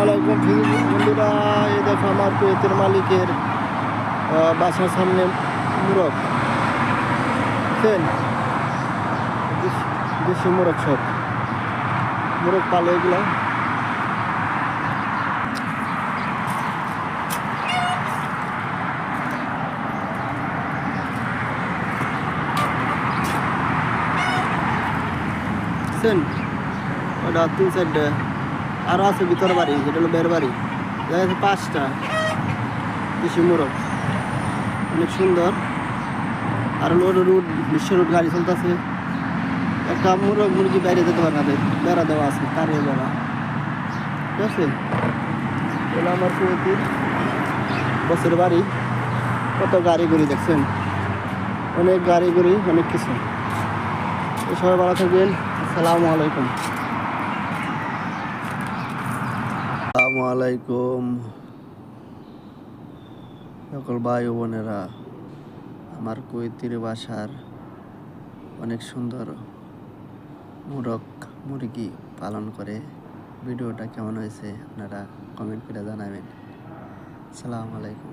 আলাইকুম বন্ধুরা, এই দেখো আমার কুয়েতের মালিকের বাসার সামনে মুরগ বুঝছেন, দেশি মুরগ, সব মুরগ পালে এগুলা। বুঝছেন, ওটা 3-4টা আরও আছে ভিতর বাড়ি, যেটা হলো বের বাড়ি। দেখা যাচ্ছে 5টা দেশি মোরগ, অনেক সুন্দর। আর রোড বিশ্ব রোড গাড়ি চলতেছে। একটা মোরগ মুরগি বাইরে যেতে পারে না, বেড়া দেওয়া আছে, তারে বেড়া। ঠিক আছে, এগুলো আমার কুয়েতির বসের বাড়ি। কত গাড়ি গুড়ি দেখছেন, অনেক গাড়ি গুড়ি, অনেক কিছু। সবাই ভালো থাকবেন। আসসালামু আলাইকুম। আসসালামু আলাইকুম সকল ভাই ও বোনেরা। আমার কুয়েতির বাসার অনেক সুন্দর মুরগ মুরগি পালন করে। ভিডিওটা কেমন হয়েছে আপনারা কমেন্ট করে জানাবেন। আসসালামু আলাইকুম।